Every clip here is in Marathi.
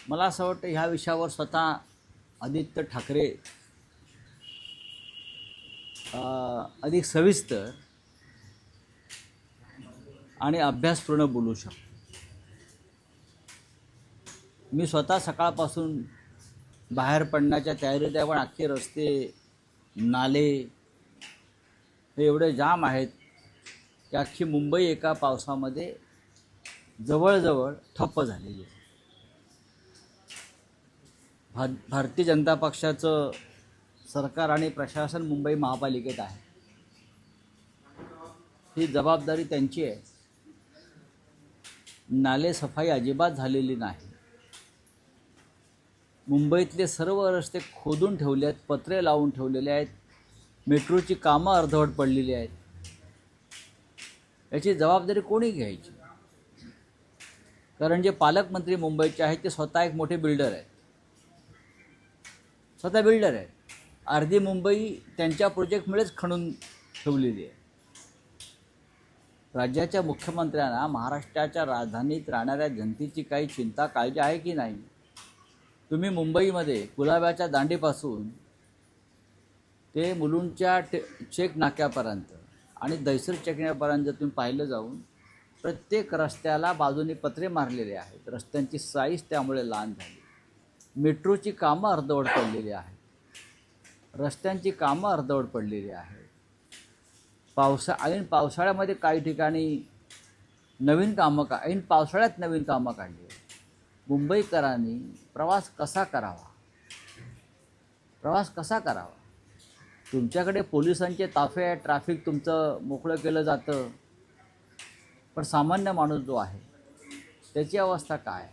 मला असं वाटतं ह्या विषयावर स्वतः आदित्य ठाकरे अधिक सविस्तर आणि अभ्यासपूर्ण बोलू शकतो. मी स्वतः सकाळपासून बाहेर पडण्याच्या तयारीत आहे, पण अख्खे रस्ते नाले हे एवढे जाम आहेत की अख्खी मुंबई एका पावसामध्ये जवळजवळ ठप्प झालेली आहे. भारतीय जनता पक्षाचं सरकार आणि प्रशासन मुंबई महापालिकेत आहे. ही जबाबदारी त्यांची आहे. नाले सफाई अजिबात झालेली नाही. मुंबईतले सर्व रस्ते खोदून ठेवले आहेत, पत्रे लावून ठेवलेले आहेत, मेट्रोची कामं अर्धवट पडलेली आहेत. याची जबाबदारी कोणी घ्यायची? कारण जे पालकमंत्री मुंबईचे आहेत ते स्वतः एक मोठे बिल्डर आहेत. स्वतः बिल्डर आहेत. अर्धी मुंबई त्यांच्या प्रोजेक्टमुळेच खणून ठेवलेली आहे. राज्याच्या मुख्यमंत्र्यांना महाराष्ट्राच्या राजधानीत राहणाऱ्या जनतेची काही चिंता काळजी आहे की नाही? तुम्ही मुंबईमध्ये गुलाबाच्या दांडीपासून ते मुलुंडच्या चेक नाक्यापर्यंत आणि दहिसर चेकण्यापर्यंत तुम्ही पाहिलं जाऊन प्रत्येक रस्त्याला बाजूने पत्रे मारलेले आहेत. रस्त्यांची साईज त्यामुळे लहान झाली. मेट्रोची कामं अर्धवट पडलेली आहेत. रस्त्यांची कामं अर्धवट पडलेली आहेत. पावसाळ्यामध्ये काही ठिकाणी नवीन कामं ऐन पावसाळ्यात नवीन कामं काढली. मुंबईकरांनी प्रवास कसा करावा? तुमच्याकडे पोलिसांचे ताफे आहेत, ट्रॅफिक तुमचं मोकळं केलं जातं, पण सामान्य माणूस जो आहे त्याची अवस्था काय?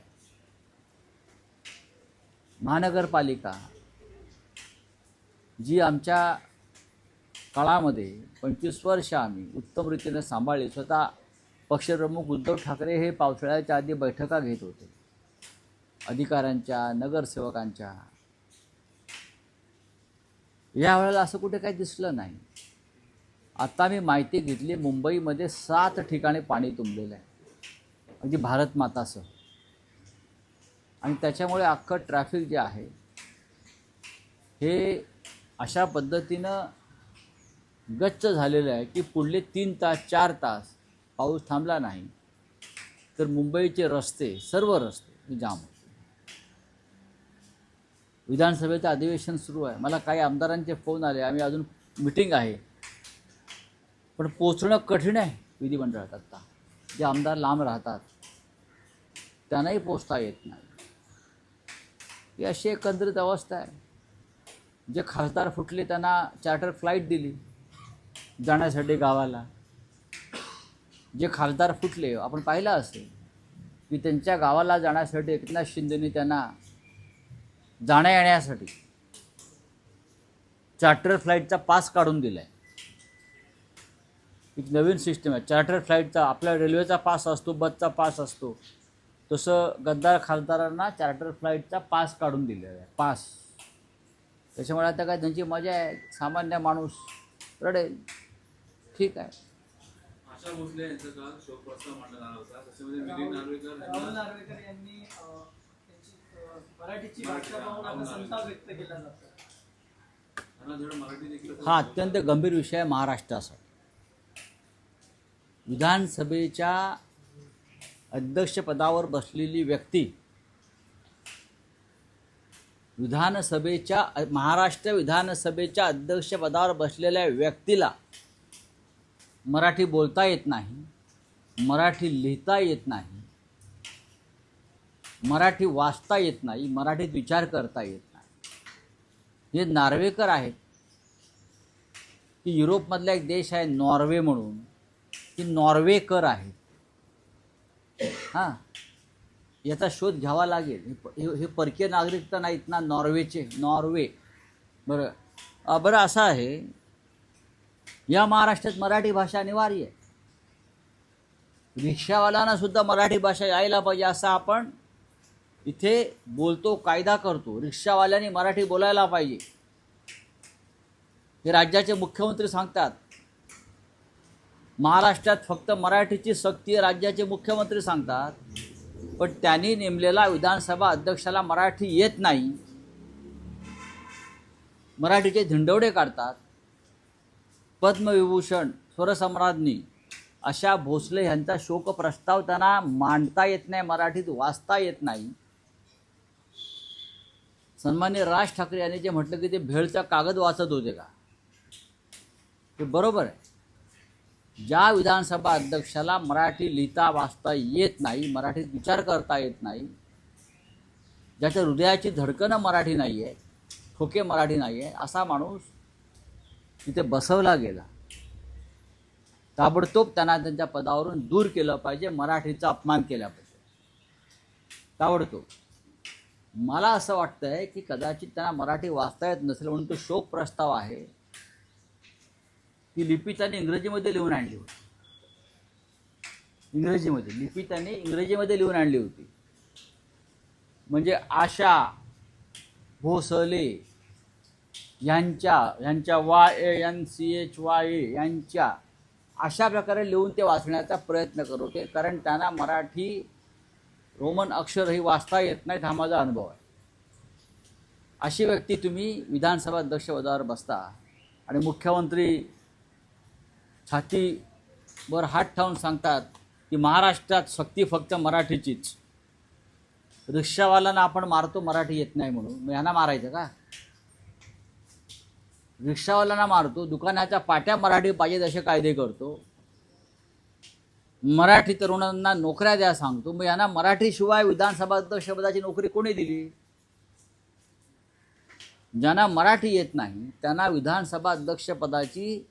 महानगरपालिका जी आमच्या काळामध्ये 25 वर्ष आम्ही उत्तम रीतीने सांभाळली. स्वतः पक्षप्रमुख उद्धव ठाकरे हे पावसाळ्याच्या आधी बैठका घेत होते अधिकाऱ्यांच्या, नगरसेवकांच्या. यावेळेला असं कुठे काही दिसलं नाही. आता मी माहिती घेतली, मुंबईमध्ये 7 ठिकाणी पाणी तुंबलेलं आहे, अगदी भारत मातासह. आणि त्याच्यामुळे अख्खं ट्रॅफिक जे आहे हे अशा पद्धतीनं गच्च झालेलं आहे की पुढले 3 तास 4 तास पाऊस थांबला नाही तर मुंबईचे रस्ते, सर्व रस्ते जाम होते. विधानसभेचं अधिवेशन सुरू आहे. मला काही आमदारांचे फोन आले, आम्ही अजून मिटिंग आहे, पण पोचणं कठीण आहे विधिमंडळात. आत्ता जे आमदार लांब राहतात त्यांनाही पोचता येत नाही. ही अशी एकंदरीत अवस्था आहे. जे खासदार फुटले त्यांना चार्टर फ्लाईट दिली जाण्यासाठी गावाला. जे खासदार फुटले, आपण पाहिलं असेल की त्यांच्या गावाला जाण्यासाठी एकनाथ शिंदेने त्यांना जाण्या येण्यासाठी चार्टर फ्लाईटचा पास काढून दिला आहे. एक नवीन सिस्टम आहे चार्टर फ्लाईटचा. आपल्या रेल्वेचा पास असतो, बसचा पास असतो, तसं गद्दार खासदारांना चार्टर फ्लाईटचा पास काढून दिलेला आहे, पास. त्याच्यामुळे आता काय त्यांची मजा आहे, सामान्य माणूस रडेल. ठीक आहे. आशा भोसले यांचा काल शोकप्रस्ताव मांडण्यात आला होता. त्याच्यामध्ये मिलिंद नार्वेकर यांनी मराठीची भाषा पाहून आता संताप व्यक्त केला जातो. हा अत्यंत गंभीर विषय आहे महाराष्ट्रासाठी. विधानसभेच्या अध्यक्षपदावर बसलेली व्यक्ती, महाराष्ट्र विधानसभेच्या अध्यक्षपदावर बसलेल्या व्यक्तीला मराठी बोलता येत नाही, मराठी लिहिता येत नाही, मराठी वाचता येत नाही, मराठीत विचार करता येत नाही. हे नार्वेकर आहेत की युरोपमधला एक देश आहे नॉर्वे म्हणून, की नॉर्वेकर आहेत. हां, याचा शोध घ्यावा लागेल. हे परकीय नागरिकता नाहीत ना नॉर्वेचे, नॉर्वे. बरं असं आहे, या महाराष्ट्रात मराठी भाषा अनिवार्य आहे. रिक्षावाल्यांना सुद्धा मराठी भाषा यायला पाहिजे असं आपण इथे बोलतो, कायदा करतो. रिक्षावाल्यांनी मराठी बोलायला पाहिजे हे राज्याचे मुख्यमंत्री सांगतात. महाराष्ट्रात फक्त मराठीची सक्ती राज्याचे मुख्यमंत्री सांगतात. पण त्यांनी नेमलेला विधानसभा अध्यक्षाला मराठी येत नाही, मराठीचे धिंडवडे काढतात. पद्मविभूषण स्वरसम्राज्ञी अशा भोसले यांचा शोक प्रस्ताव त्यांना मांडता येत नाही, मराठीत वाचता येत नाही. सन्माननीय राज ठाकरे यांनी जे म्हटलं की ते भेळचा कागद वाचत होते का, ते बरोबर आहे. ज्या विधानसभा अध्यक्षाला मराठी लिहिता वाचता येत नाही, मराठीत विचार करता येत नाही, ज्याच्या हृदयाची धडकनं मराठी नाही आहे, ठोके मराठी नाही आहे, असा माणूस तिथे बसवला गेला. ताबडतोब त्यांना त्यांच्या पदावरून दूर केलं पाहिजे, मराठीचा अपमान केला पाहिजे ताबडतोब. मला असं वाटतंय की कदाचित त्यांना मराठी वाचता येत नसेल म्हणून तो शोक प्रस्ताव आहे ती लिपी त्यांनी इंग्रजीमध्ये लिहून आणली होती. इंग्रजीमध्ये लिपी त्यांनी इंग्रजीमध्ये लिहून आणली होती. म्हणजे आशा भोसले यांच्या YANCHYA यांच्या अशा प्रकारे लिहून ते वाचण्याचा प्रयत्न करत होते, कारण त्यांना मराठी रोमन अक्षरही वाचता येत नाहीत, हा माझा अनुभव आहे. अशी व्यक्ती तुम्ही विधानसभा अध्यक्षपदावर बसता आणि मुख्यमंत्री छातीवर हात ठेवून सांगतात की महाराष्ट्रात सक्ती फक्त मराठीचीच. रिक्षावाल्यांना आपण मारतो मराठी येत नाही म्हणून, मग यांना मारायचं का? रिक्षावाल्यांना मारतो, दुकानाच्या पाट्या मराठी पाहिजेत असे कायदे करतो, मराठी तरुणांना नोकऱ्या द्या सांगतो, मग यांना मराठीशिवाय विधानसभा अध्यक्षपदाची नोकरी कोणी दिली? ज्यांना मराठी येत नाही त्यांना विधानसभा अध्यक्षपदाची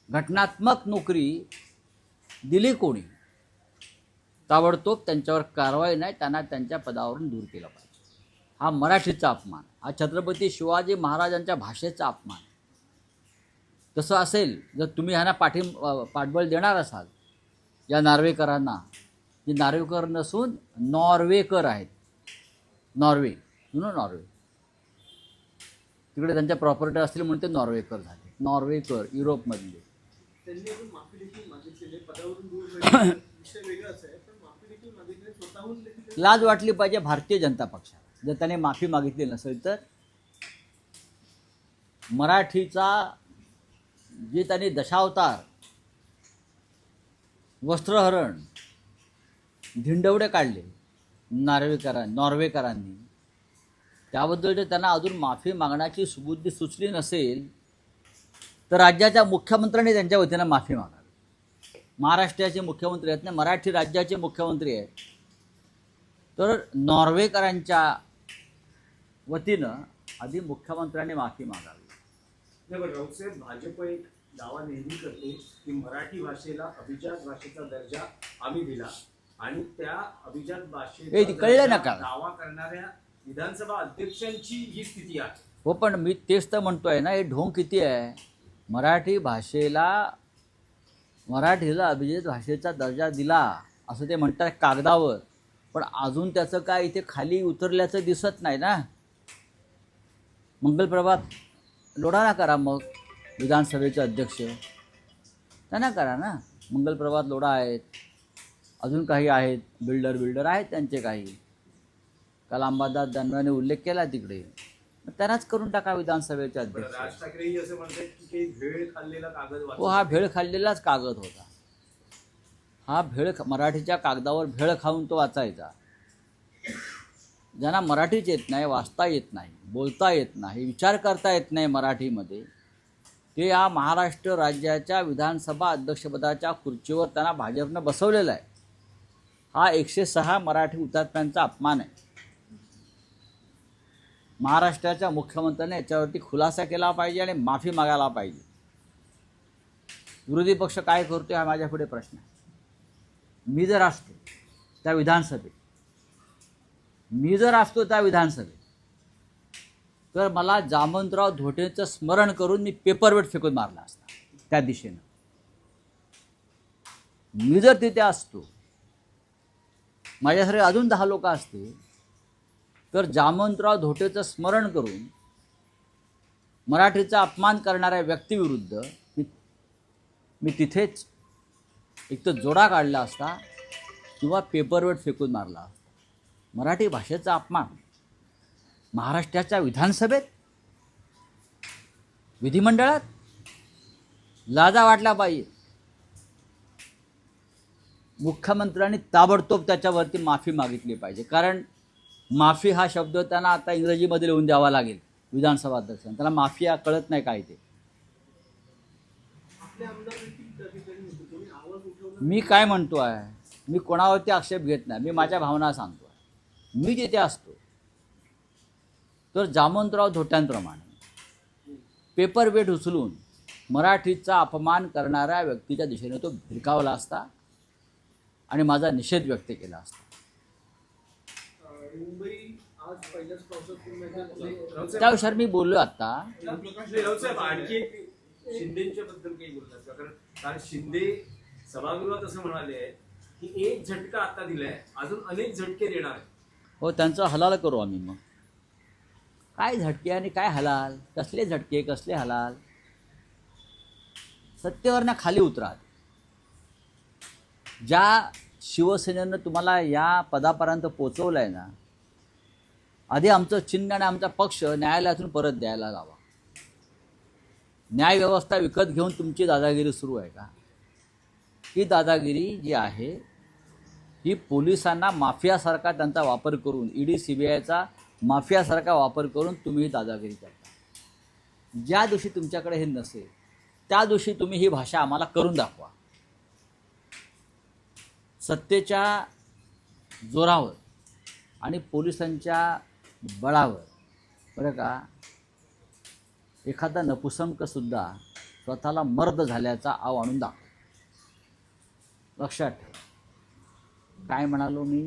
घटनात्मक नोकरी दिली कोणी? ताबडतोब त्यांच्यावर कारवाई नाही, त्यांना त्यांच्या पदावरून दूर केलं पाहिजे. हा मराठीचा अपमान, हा छत्रपती शिवाजी महाराजांच्या भाषेचा अपमान. तसं असेल जर तुम्ही ह्यांना पाठबळ देणार असाल या नार्वेकरांना, जे नार्वेकर नसून नॉर्वेकर आहेत, नॉर्वे तिकडे त्यांच्या प्रॉपर्टी असतील म्हणून ते नॉर्वेकर झाले. नॉर्वेकर युरोपमधले. लाज वाटली पाहिजे भारतीय जनता पक्षाला जर त्याने माफी मागितली नसेल तर. मराठीचा जे त्यांनी दशावतार, वस्त्रहरण, धिंडवडे काढले नॉर्वेकरांनी, त्याबद्दल जर त्यांना अजून माफी मागण्याची सुबुद्धी सुचली नसेल तर राज्याच्या मुख्यमंत्र्यांनी त्यांच्या वतीनं माफी मागावी. महाराष्ट्राचे मुख्यमंत्री आहेत ना, मराठी राज्याचे मुख्यमंत्री आहेत, तर नॉर्वेकरांच्या वतीनं आधी मुख्यमंत्र्यांनी माफी मागावी. राऊत साहेब, भाजप एक दावा नेहमी करते की मराठी भाषेला अभिजात भाषेचा दर्जा आम्ही दिला आणि त्या अभिजात भाषेचा दावा करणाऱ्या विधानसभा अध्यक्षांची ही स्थिती आहे. हो, पण मी तेच तर म्हणतोय ना, हे ढोंग किती आहे. मराठीला अभिजात भाषेचा दर्जा दिला असं ते म्हणतात कागदावर, पण अजून त्याचं काय इथे खाली उतरल्याचं दिसत नाही ना. मंगलप्रभात लोढा करा मग विधानसभेचे अध्यक्ष, त्यांना करा ना. मंगलप्रभात लोढा आहेत, अजून काही आहेत, बिल्डर आहेत त्यांचे काही. काल अंबादास दानवेने उल्लेख केला तिकडे, त्यांनाच करून टाका विधानसभेचे अध्यक्ष. राज ठाकरेही असं म्हणतात की भेळ खाल्लेला कागद. हो, हा भेळ खाल्लेलाच कागद होता. हा मराठीच्या कागदावर भेळ खाऊन तो वाचायचा. ज्यांना मराठीच येत नाही, वाचता येत नाही, बोलता येत नाही, विचार करता येत नाही मराठीमध्ये, ते या महाराष्ट्र राज्याच्या विधानसभा अध्यक्षपदाच्या खुर्चीवर त्यांना भाजपनं बसवलेलं आहे. हा 106 मराठी हुतात्म्यांचा अपमान आहे. महाराष्ट्राच्या मुख्यमंत्र्यांनी याच्यावरती खुलासा केला पाहिजे आणि माफी मागायला पाहिजे. विरोधी पक्ष काय करतोय हा माझ्यापुढे प्रश्न आहे. मी जर असतो त्या विधानसभेत तर मला जामवंतराव धोटेचं स्मरण करून मी पेपरवेट फेकून मारला असता त्या दिशेनं. मी जर तिथे असतो, माझ्यासारखे अजून 10 लोक असते, तर जामवंतराव धोटेचं स्मरण करून मराठीचा अपमान करणाऱ्या व्यक्तीविरुद्ध मी तिथेच एक तर जोडा काढला असता किंवा पेपरवेट फेकून मारला असता. मराठी भाषेचा अपमान महाराष्ट्राच्या विधानसभेत, विधिमंडळात, लाजा वाटला पाहिजे. मुख्यमंत्र्यांनी ताबडतोब त्याच्यावरती माफी मागितली पाहिजे. कारण माफी हा शब्द त्यांना आता इंग्रजीमध्ये लिहून द्यावा लागेल विधानसभा अध्यक्षांना. त्याला माफिया कळत नाही काय ते. मी काय म्हणतो आहे, मी कोणावरती आक्षेप घेत नाही, मी माझ्या भावना सांगतो आहे. मी जिथे असतो तर जामवंतराव धोट्यांप्रमाणे पेपर वेट उचलून मराठीचा अपमान करणाऱ्या व्यक्तीच्या दिशेने तो भिरकावला असता आणि माझा निषेध व्यक्त केला असता. मुंबई आज पहिल्याच पावसात त्या विषयावर मी बोललो आता. राऊतसाहेब आणखी एक शिंदेच्या बद्दल काही बोलतात का? कारण शिंदे सभागृहात असं म्हणाले आहेत की एक झटका आता दिलाय, अजून अनेक झटके देणार आहेत. हो, त्यांचं हलाल करू आम्ही. मग काय झटके आणि काय हलाल, कसले झटके कसले हलाल? सत्तेवरनं खाली उतरा. ज्या शिवसेनेनं तुम्हाला या पदापर्यंत पोचवलं आहे ना, आधी आमचं चिन्ह आणि आमचा पक्ष न्यायालयातून परत द्यायला लावा. न्यायव्यवस्था विकत घेऊन तुमची दादागिरी सुरू आहे का? ही दादागिरी जी आहे ही पोलिसांना माफियासारखा त्यांचा वापर करून, ईडी सीबीआयचा माफियासारखा वापर करून तुम्ही ही दादागिरी करता. ज्या दिवशी तुमच्याकडे हे नसेल त्या दिवशी तुम्ही ही भाषा आम्हाला करून दाखवा. सत्तेच्या जोरावर आणि पोलिसांच्या बळावर बरं का एखादा नपुसंकसुद्धा स्वतःला मर्द झाल्याचा आव आणून दाखव. लक्षात ठेवा. काय म्हणालो मी?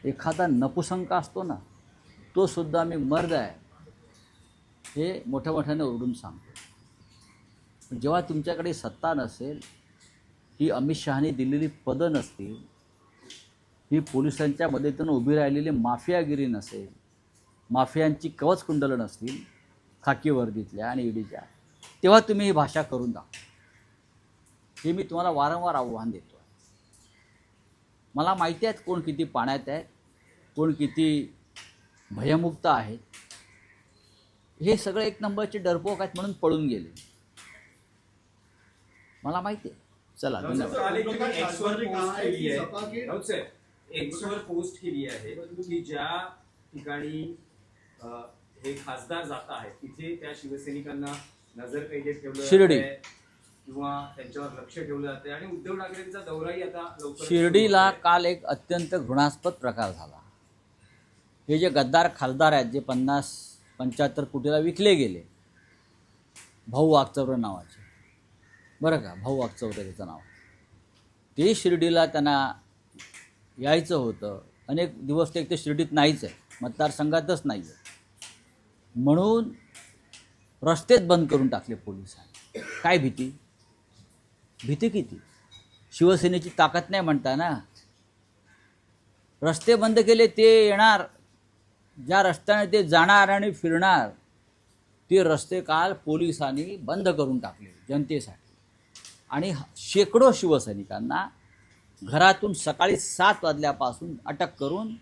एखादा नपुसंक असतो ना, तो सुद्धा मी मर्द आहे हे मोठ्या मोठ्याने ओरडून सांगतो. जेव्हा तुमच्याकडे सत्ता नसेल, ही अमित शहानी दिलेली पदं नसतील, ही पोलिसांच्या मदतीनं उभी राहिलेली माफियागिरी नसेल, माफियांची कवचकुंडलं नसतील खाकी वर्दीतल्या आणि ईडीच्या, तेव्हा तुम्ही ही भाषा करून दाखवा. हे मी तुम्हाला वारंवार आव्हान देतो. मला माहिती आहेत कोण किती पाण्यात आहेत, कोण किती भयमुक्त आहेत. हे सगळे एक नंबरचे डरपोक आहेत म्हणून पळून गेले. मला माहिती आहे. चला, धन्यवाद. एक्सवर पोस्ट केली आहे की ज्या ठिकाणी हे खासदार जात आहेत तिथे त्या शिवसैनिकांना नजरकैदेत ठेवलं शिर्डी किंवा त्यांच्यावर लक्ष ठेवलं जाते आणि उद्धव ठाकरेंचा दौराही आता लवकर. शिर्डीला काल एक अत्यंत घृणास्पद प्रकार झाला. हे जे गद्दार खासदार आहेत, जे 50-75 कोटीला विकले गेले, भाऊ वागचौरे नावाचे, बरं का, भाऊ वागचौरे त्याचं नाव, ते शिर्डीला त्यांना यायचं होतं. अनेक दिवस ते शिर्डीत नाहीच आहे, मतदारसंघातच नाही आहे, म्हणून रस्तेच बंद करून टाकले पोलिसांनी. काय भीती? भीती किती? शिवसेनेची ताकद नाही म्हणता ना. रस्ते बंद केले, ते येणार ज्या रस्त्याने ते जाणार आणि फिरणार, ते रस्ते काल पोलिसांनी बंद करून टाकले जनतेसाठी. आणि शेकडो शिवसैनिकांना घरातून सकाळी 7 वाजल्यापासून अटक करून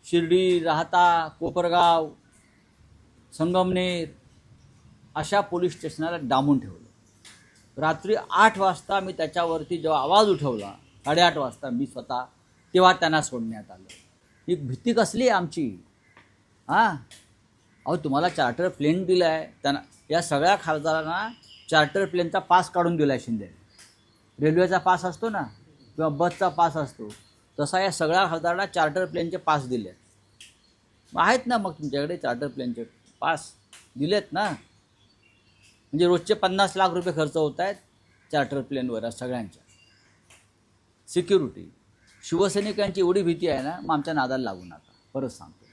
शिर्डी, राहता, कोपरगाव, संगमनेर अशा पोलीस स्टेशनाला डांबून ठेवलं. रात्री 8 वाजता मी त्याच्यावरती जेव्हा आवाज उठवला, 8:30 वाजता मी स्वतः, तेव्हा त्यांना सोडण्यात आलं. ही भीती कसली आहे आमची? हां, अहो तुम्हाला चार्टर प्लेन दिलं आहे, त्यांना या सगळ्या खासदारांना चार्टर प्लेनचा पास काढून दिला आहे शिंदे. रेल्वेचा पास असतो ना किंवा बसचा पास असतो, तसा या सगळ्या खासदारांना चार्टर प्लेनचे पास दिले आहेत. आहेत ना मग तुमच्याकडे चार्टर प्लेनचे पास दिलेत ना, म्हणजे रोजचे 50 लाख रुपये खर्च होत आहेत चार्टर प्लेनवर सगळ्यांच्या. सिक्युरिटी शिवसैनिकांची एवढी भीती आहे ना, मग आमच्या नादाला लागू नका, परत सांगतो.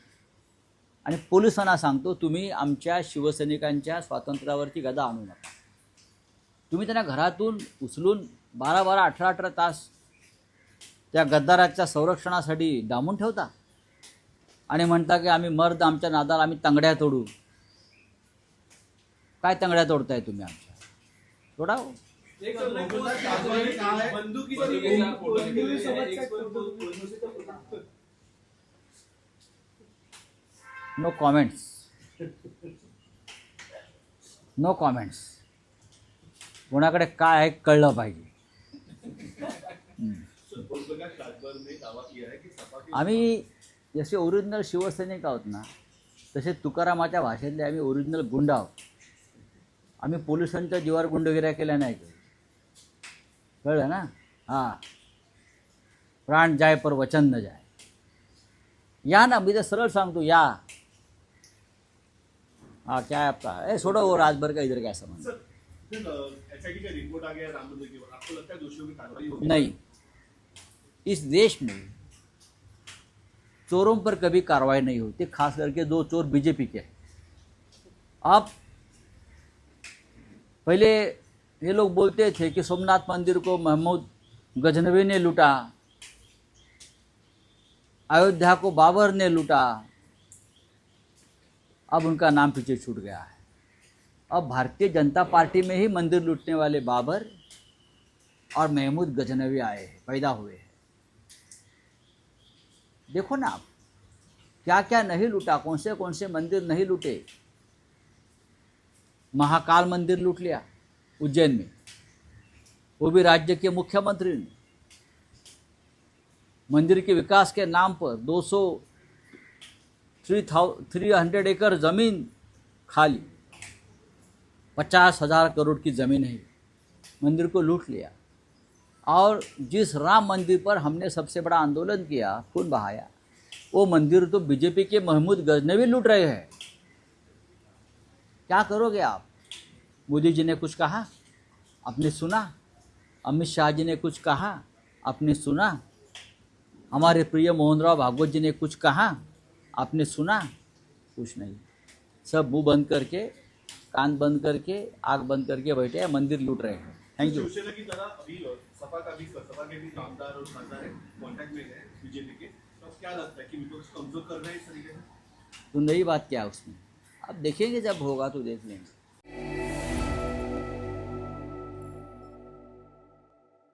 आणि पोलिसांना सांगतो, तुम्ही आमच्या शिवसैनिकांच्या स्वातंत्र्यावरती गदा आणू नका. तुम्ही त्यांना घरातून उचलून 12-12, 18-18 तास त्या गद्दाराच्या संरक्षणासाठी डांबून ठेवता आणि म्हणता की आम्ही मर्द, आमच्या नादाला आम्ही तंगड्या तोडू. काय तंगड्या तोडताय तुम्ही आमच्या? तोडा हो. एक अजून एक post आजूबाजूला काय आहे? बंदुकीची बंदुकीचा फोटो कोणत्याही दिलेला आहे, सोबतचा एक photo. Photo. No comments, no comments. कोणाकडे काय आहे कळलं पाहिजे. ओमप्रकाश राजभर ने दावा किया है कि सपा के आम्ही जसे ओरिजिनल शिवसैनिक आहोत ना, तसे तुकारामाच्या भाषेतले आम्ही ओरिजिनल गुंड आहोत. आम्ही पोलिसांच्या जीवावर गुंडगिऱ्या केल्या नाही. कळलं ना? हां, प्राण जाय पर वचन न जाय. या ना, मी तर सरळ सांगतो, या. हाँ, क्या है आपका? ए छोड़ो वो राजभर का इधर क्या समझ. सर एसआईटी का रिपोर्ट आ गया है राम मंदिर के ऊपर, आपको लगता है दोषियों की कार्रवाई होगी? नहीं, इस देश में चोरों पर कभी कार्रवाई नहीं होती, खास करके दो चोर बीजेपी के हैं. अब पहले ये लोग बोलते थे कि सोमनाथ मंदिर को महमूद गजनवी ने लूटा, अयोध्या को बाबर ने लूटा. अब उनका नाम पीछे छूट गया है. अब भारतीय जनता पार्टी में ही मंदिर लूटने वाले बाबर और महमूद गजनवी आए हैं, पैदा हुए हैं. देखो ना आप, क्या क्या नहीं लूटा, कौन से मंदिर नहीं लूटे. महाकाल मंदिर लूट लिया उज्जैन में, वो भी राज्य के मुख्यमंत्री ने. मंदिर के विकास के नाम पर 300 एकड़ ज़मीन खाली, 50,000 करोड़ की ज़मीन है, मंदिर को लूट लिया. और जिस राम मंदिर पर हमने सबसे बड़ा आंदोलन किया, खून बहाया, वो मंदिर तो बीजेपी के महमूद गजनवी लूट रहे हैं. क्या करोगे आप? मोदी जी ने कुछ कहा, आपने सुना? अमित शाह जी ने कुछ कहा, आपने सुना? हमारे प्रिय मोहनराव भागवत जी ने कुछ कहा, आपने सुना? कुछ नहीं. सब मुंह बंद करके, कान बंद करके, आँख बंद करके बैठे हैं, मंदिर लूट रहे हैं. Thank you. शिवसेना की तरह अभी सपा के भी आमदार और खासदार है कॉन्टैक्ट में है बीजेपी के, तो क्या लगता है कि विपक्ष कमजोर कर रहे हैं इस तरीके से? तो नई बात क्या है उसमें? अब देखेंगे, जब होगा तो देख लेंगे.